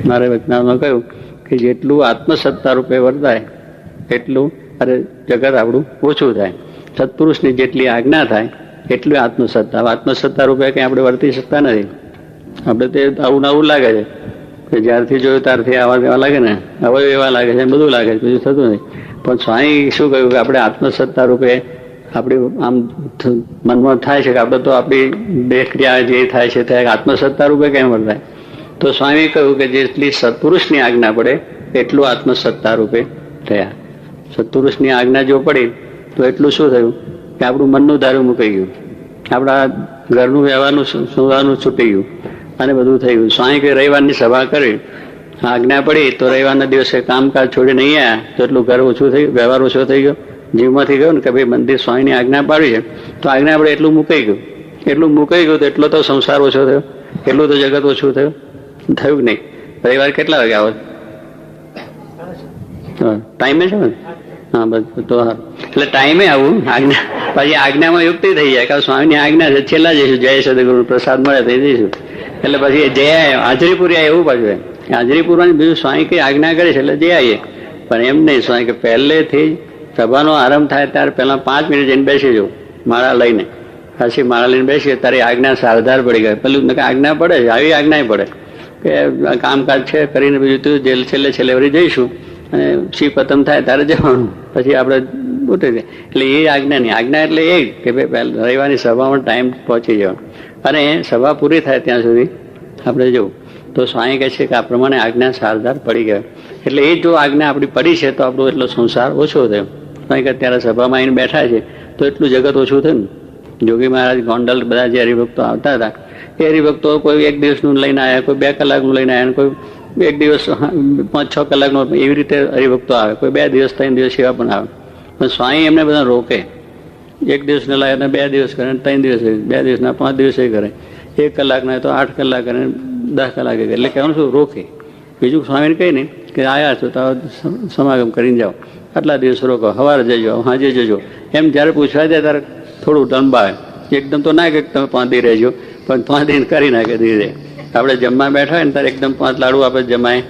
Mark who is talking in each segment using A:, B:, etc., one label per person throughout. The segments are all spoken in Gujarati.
A: મારે વચનામાં કહ્યું કે જેટલું આત્મસત્તા રૂપે વર્તાય એટલું જગત આપણું ઓછું થાય. સત્પુરુષની જેટલી આજ્ઞા થાય એટલું આત્મસત્તા. આત્મસત્તા રૂપે કંઈ આપણે વર્તી શકતા નથી. આપણે તે આવું નવું લાગે છે કે જ્યારથી જોયું ત્યારથી આવા એવા લાગે ને, હવે એવા લાગે છે, બધું લાગે છે, બીજું થતું નથી. પણ સ્વામી શું કહ્યું કે આપણે આત્મસત્તા રૂપે આપણી આમ મનમાં થાય છે કે આપણે તો આપણી દેહ ક્રિયા જે થાય છે તે આત્મસત્તા રૂપે કેમ વર્તાય? તો સ્વામી કહ્યું કે જેટલી સત્પુરુષની આજ્ઞા પડે એટલું આત્મસત્તા રૂપે થયા. સત્પુરુષની આજ્ઞા જો પડી તો એટલું શું થયું કે આપણું મનનું ધારું મૂકાઈ ગયું, આપણા ઘરનું વ્યવહારનું સુવાનું છૂટી ગયું અને બધું થઈ ગયું. સ્વામી કે રવિવારની સભા કરી, આજ્ઞા પડી તો રવિવારના દિવસે કામકાજ છોડીને નહીં આવ્યા તો એટલું ઘર ઓછું થયું, વ્યવહાર ઓછો થઈ ગયો, જીવમાંથી ગયો ને કે ભાઈ મંદિર સ્વામીની આજ્ઞા પાડી છે તો આજ્ઞા આપણે એટલું મુકાઈ ગયું. એટલું મુકાઈ ગયું તો એટલો તો સંસાર ઓછો થયો, એટલું તો જગત ઓછું થયું. થયું કે નહીં? રવિવાર કેટલા વાગે આવો? ટાઈમે છે ને? હા બસ તો સારું. એટલે ટાઈમે આવું આજ્ઞા, પછી આજ્ઞામાં યુક્તિ થઈ જાય કે સ્વામીની આજ્ઞા છે, છેલ્લા જઈશું, જય સદગુરુ પ્રસાદ મળે થઈ જઈશું. એટલે પછી જય હાજરી પૂરી એવું પાછું હાજરી પૂરવાની બીજું સ્વામી કઈ આજ્ઞા કરે છે એટલે જઈ આવીએ. પણ એમ નહીં, સ્વામી કે પહેલેથી સભાનો આરંભ થાય ત્યારે પહેલા 5 મિનિટ જઈને બેસી જવું માળા લઈને. પછી માળા લઈને બેસીએ તારી આજ્ઞા સારધાર પડી ગઈ. પેલું આજ્ઞા પડે છે, આવી આજ્ઞા પડે કે કામકાજ છે કરીને બીજું તું છેલ્લે છેલ્લે વળી જઈશું અને શિવ પતમ થાય ત્યારે જવાનું, પછી આપણે ઉતરી જાય. એટલે એ આજ્ઞા નહીં. આજ્ઞા એટલે એ કે ભાઈ રવિવારની સભામાં ટાઈમ પહોંચી જવાનું અને સભા પૂરી થાય ત્યાં સુધી આપણે જવું. તો સ્વામી કહે છે કે આ પ્રમાણે આજ્ઞા સારધાર પડી ગયા. એટલે એ જો આજ્ઞા આપણી પડી છે તો આપણો એટલો સંસાર ઓછો થયો. સ્વામી કે અત્યારે સભામાં આવીને બેઠા છે તો એટલું જગત ઓછું થયું ને. જોગી મહારાજ ગોંડલ બધા જે હરિભક્તો આવતા હતા એ હરિભક્તો કોઈ 1 દિવસનું લઈને આવ્યા, કોઈ 2 કલાકનું લઈને આવ્યા, કોઈ 1 દિવસ 5-6 કલાકનો, એવી રીતે હરિભક્તો આવે, કોઈ 2 દિવસ 3 દિવસ એવા પણ આવે. પણ સ્વામી એમને બધા રોકે. 1 દિવસને લાવે ને 2 દિવસ કરે, 3 દિવસ, 2 દિવસના 5 દિવસે કરે, 1 કલાકના તો 8 કલાક કરે, 10 કલાકે કરે. એટલે કહેવાનું શું? રોકે. બીજું સ્વામીને કહી નહીં કે આવ્યા છો તો સમાગમ કરીને જાઓ, આટલા દિવસ રોકો, સવારે જજો, સાંજે જજો. એમ જ્યારે પૂછવા જાય ત્યારે થોડું લંબાવે. એકદમ તો ના કે તમે 5 દી રહેજો, પણ 5 દિન કરી નાખે ધીરે. આપણે જમવા બેઠા હોય ને ત્યારે એકદમ 5 લાડુ આપે, જમાય,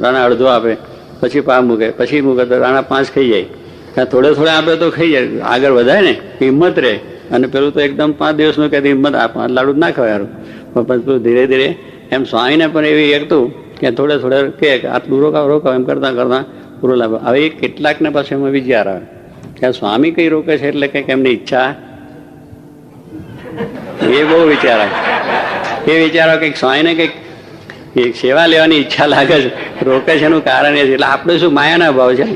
A: રાણા અડધો આપે, પછી પા મૂકે, પછી મૂકે તો રાણા 5 ખાઈ જાય. થોડે થોડે આપે તો ખાઈ જાય, આગળ વધાય ને હિંમત રહે. અને પેલું તો એકદમ 5 દિવસનું કે હિંમત, આ 5 લાડુ ના ખવાય. પણ ધીરે ધીરે એમ સ્વામીને પણ એવી એકતું કે થોડે થોડે કે આટલું રોકાવ રોકાવ એમ કરતા કરતા પૂરો લાભ. હવે એ કેટલાકને પાસે એમાં વિચાર આવે કે સ્વામી કઈ રોકે છે એટલે કંઈક એમની ઈચ્છા, એ બહુ વિચાર આવે. એ વિચારો કંઈક સ્વામીને કંઈક સેવા લેવાની ઈચ્છા લાગે છે, રોકે છે એનું કારણ એ છે. એટલે આપણે શું માયાના ભાવ છે,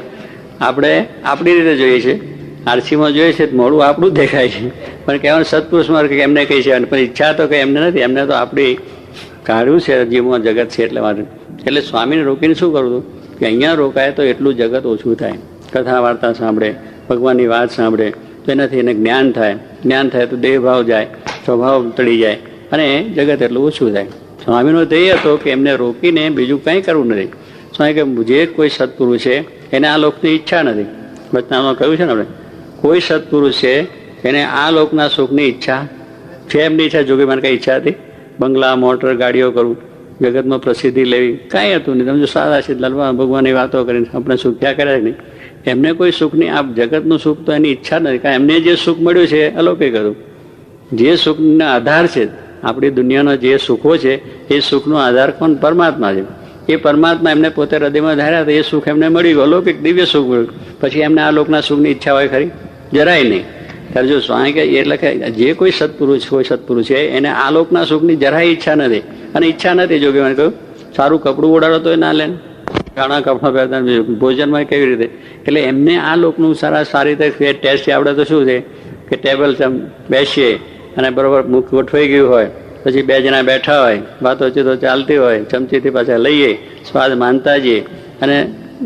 A: આપણે આપણી રીતે જોઈએ છે, આરસીમાં જોઈએ છે મોડું આપણું જ દેખાય છે. પણ કહેવાનું સત્પુરુષમાં કે એમને કઈ છે, પણ ઈચ્છા તો કંઈ એમને નથી, એમને તો આપણી કાઢ્યું છે જીવમાં જગત છે એટલે માટે. એટલે સ્વામીને રોકીને શું કરવું કે અહીંયા રોકાય તો એટલું જગત ઓછું થાય. કથા વાર્તા સાંભળે, ભગવાનની વાત સાંભળે તો એનાથી એને જ્ઞાન થાય. જ્ઞાન થાય તો દેહભાવ જાય, સ્વભાવ તળી જાય અને જગત એટલું ઓછું થાય. સ્વામીનો ધ્યેય હતો કે એમને રોકીને બીજું કંઈ કરવું નથી. સ્વામી કે જે કોઈ સત્પુરુષ છે એને આ લોકની ઈચ્છા નથી. વચનામાં કહ્યું છે ને આપણે, કોઈ સત્પુરુષ છે એને આ લોકના સુખની ઈચ્છા છે. એમની ઈચ્છા જોગીમાન કઈ ઈચ્છા હતી? બંગલા, મોટર, ગાડીઓ કરવું, જગતમાં પ્રસિદ્ધિ લેવી, કાંઈ હતું નહીં. તમે જો સાદા છે ભગવાનની વાતો કરીને આપણે સુખ્યા કર્યા નહીં. એમને કોઈ સુખની, આ જગતનું સુખ તો એની ઈચ્છા નથી. કારણ એમને જે સુખ મળ્યું છે અલૌકિક હતું. જે સુખનો આધાર છે આપણી દુનિયાનો, જે સુખો છે એ સુખનો આધાર કોણ? પરમાત્મા છે. એ પરમાત્મા એમને પોતે હૃદયમાં ધાર્યા હતા, એ સુખ એમને મળી ગયું, અલૌકિક દિવ્ય સુખ મળ્યું. પછી એમને આ લોકના સુખની ઈચ્છા હોય ખરી? જરાય નહીં. ત્યારે જો સ્વામી કે એટલે કે જે કોઈ સત્પુરુષ છે એને આ લોકના સુખની જરાય ઈચ્છા નથી. અને ઈચ્છા નથી જો કે મને કહ્યું સારું કપડું ઓડાડો તો એ ના લે, ઘણા કપડા પહેરતા, ભોજનમાં કેવી રીતે. એટલે એમને આ લોકનું સારી રીતે ટેસ્ટ આવડે તો શું છે કે ટેબલ બેસીએ અને બરોબર મુખ ગોઠવાઈ ગયું હોય, પછી 2 જણા બેઠા હોય, વાતો ચીતો ચાલતી હોય, ચમચીથી પાછા લઈએ, સ્વાદ માનતા જઈએ અને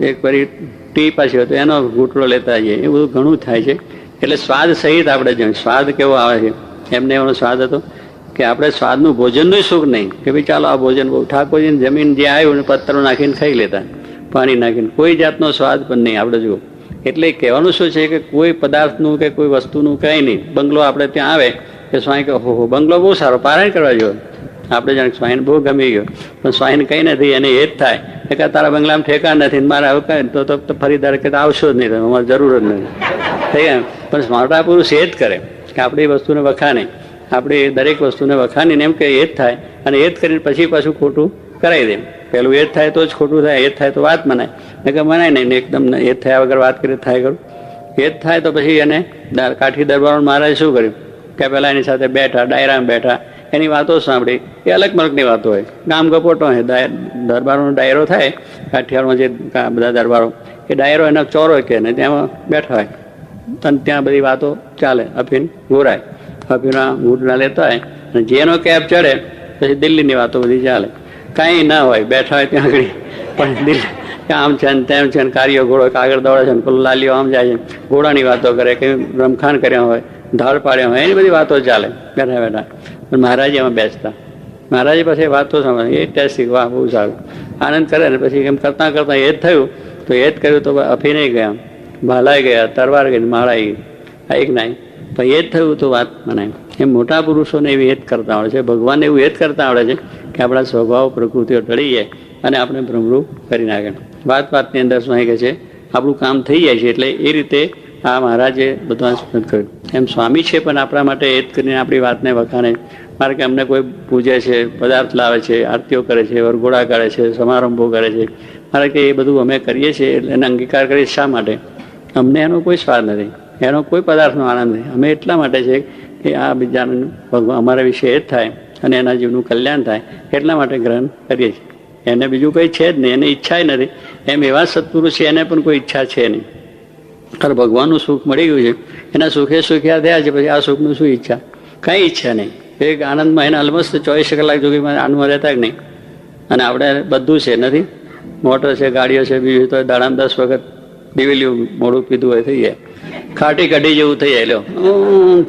A: એક ફરી ટી પાછી હોય તો એનો ઘૂંટડો લેતા જઈએ. એ બધું ઘણું થાય છે. એટલે સ્વાદ સહિત આપણે જોઈએ. સ્વાદ કેવો આવે છે? એમને એનો સ્વાદ હતો કે આપણે સ્વાદનું ભોજનનું સુખ નહીં કે ભાઈ ચાલો આ ભોજન બહુ ઠાકોરજીને જમીન જે આવ્યું ને પથ્થરો નાખીને ખાઈ લેતા, પાણી નાખીને, કોઈ જાતનો સ્વાદ પણ નહીં આપણે જુઓ. એટલે કહેવાનું શું છે કે કોઈ પદાર્થનું કે કોઈ વસ્તુનું કંઈ નહીં. બંગલો આપણે ત્યાં આવે કે સ્વામી કે ઓહો બંગલો બહુ સારો, પારાયણ કરવા જેવો, આપણે જાણે સ્વાઈન બહુ ગમી ગયો, પણ સ્વાઈન કંઈ નથી, એને એ જ થાય કે તારા બંગલામાં ઠેકાણ નથી, મારે હવે કહે તો ફરી ધારે કે આવશો જ નહીં, તમે અમારે જરૂર જ નથી થઈ ગયા. પણ મોટા પુરુષ એ જ કરે કે આપણી વસ્તુને વખાણે, આપણી દરેક વસ્તુને વખાણીને એમ કે એ જ થાય, અને એ જ કરીને પછી પાછું ખોટું કરાવી દે. પેલું એ જ થાય તો જ ખોટું થાય, એ જ થાય તો વાત મનાય, કે મનાય નહીં, એકદમ એ જ થયા વગર વાત કરી થાય કરું. એ જ થાય તો પછી એને કાઠી દરબાર મહારાજ શું કર્યું કે પેલા એની સાથે બેઠા, ડાયરામાં બેઠા, એની વાતો સાંભળી. એ અલગ મલકની વાતો હોય, ગામ ગપોટો હોય, દરબારોનો ડાયરો થાય કાઠિયાવાડમાં, જે બધા દરબારો એ ડાયરો એનો ચોરો કે ને ત્યાં બેઠા હોય, અને ત્યાં બધી વાતો ચાલે, અફીણ ઘોરાય, અફીણના ઘૂંટના લેતા હોય, અને જેનો કેબ ચડે પછી દિલ્હીની વાતો બધી ચાલે. કાંઈ ના હોય, બેઠા હોય ત્યાં આગળ, પણ દિલ્હી આમ છે ને તેમ છે ને, કાર્યો ઘોડો આગળ દોડે છે ને, પેલો લાલીઓ આમ જાય છે, ઘોડાની વાતો કરે, કંઈ રમખાણ કર્યા હોય, ઢાળ પાડ્યા હોય, એની બધી વાતો ચાલે બેઠા બેઠા. પણ મહારાજ એમાં બેસતા, મહારાજે પછી વાતો સાંભળે, એ ટેસ્ટિંગ, વાહ બહુ સારું, આનંદ કરે ને પછી એમ કરતાં કરતાં એ જ થયું તો એ જ કર્યું તો અફીને ગયા, ભાલાઈ ગયા, તરવાર ગઈ, માળાઈ ગઈ, એક નાઈ, પણ એ જ થયું તો વાત મનાય. એમ મોટા પુરુષોને એવી એ જ કરતા આવડે છે, ભગવાનને એવું એ જ કરતા આવડે છે કે આપણા સ્વભાવ પ્રકૃતિઓ ટળી જાય અને આપણે ભ્રમરું કરી નાખે. વાતની અંદર શું કહે છે, આપણું કામ થઈ જાય છે. એટલે એ રીતે આ મહારાજે બધું સ્મૃત કર્યું. એમ સ્વામી છે પણ આપણા માટે એ જ કરીને આપણી વાતને વખાણે. મારે કે અમને કોઈ પૂજે છે, પદાર્થ લાવે છે, આરતીઓ કરે છે, વરઘોડા કરે છે, સમારંભો કરે છે, મારે કે એ બધું અમે કરીએ છીએ એટલે એને અંગીકાર કરીએ. શા માટે? અમને એનો કોઈ સ્વાદ નથી, એનો કોઈ પદાર્થનો આનંદ નહીં. અમે એટલા માટે છે કે આ બીજાનું અમારા વિશે એ જ થાય અને એના જીવનું કલ્યાણ થાય, એટલા માટે ગ્રહણ કરીએ છીએ. એને બીજું કંઈ છે જ નહીં, એને ઈચ્છા નથી. એમ એવા સત્પુરુષ છે, એને પણ કોઈ ઈચ્છા છે નહીં. કારણ ભગવાનનું સુખ મળી ગયું છે, એના સુખે સુખ્યા થયા છે, પછી આ સુખનું શું ઈચ્છા? કંઈ ઈચ્છા નહીં. એક આનંદમાં એને ઓલમોસ્ટ 24 કલાક જોગીમાં આનંદમાં રહેતા જ નહીં. અને આપણે બધું છે નથી, મોટર છે, ગાડીઓ છે, બીજું તો દાડામાં 10 વખત દિવેલિયું મોડું પીધું હોય થઈ જાય, ખાટી કઢી જેવું થઈ જાય, લો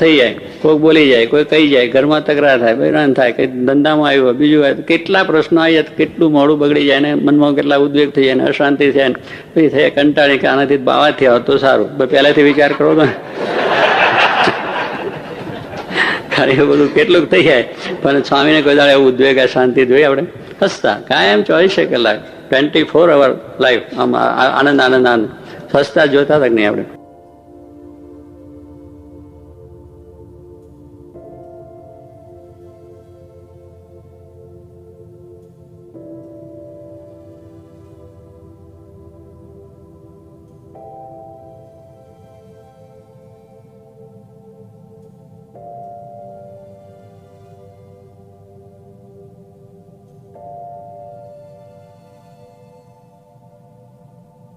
A: થઈ જાય, કોઈક બોલી જાય, કોઈ કહી જાય, ઘરમાં તકરાર થાય, બહેરાન થાય, કંઈ ધંધામાં આવ્યું હોય, બીજું હોય, કેટલા પ્રશ્નો આવી જાય, કેટલું મોડું બગડી જાય, ને મનમાં કેટલા ઉદ્વેગ થઈ જાય, ને અશાંતિ થાય, ને પછી થાય કંટાળી કે આનાથી બાવા થયા હોત તો સારું. પહેલાથી વિચાર કરો તો એ બધું કેટલુંક થઈ જાય. પણ સ્વામીને કોઈ દાડે એવું ઉદ્વેગ શાંતિ જોઈએ આપણે હસતા કાયમ 24 કલાક 24 અવર લાઈફ આમ આનંદ આનંદ આનંદ હસતા જોતા તક નહીં આપણે.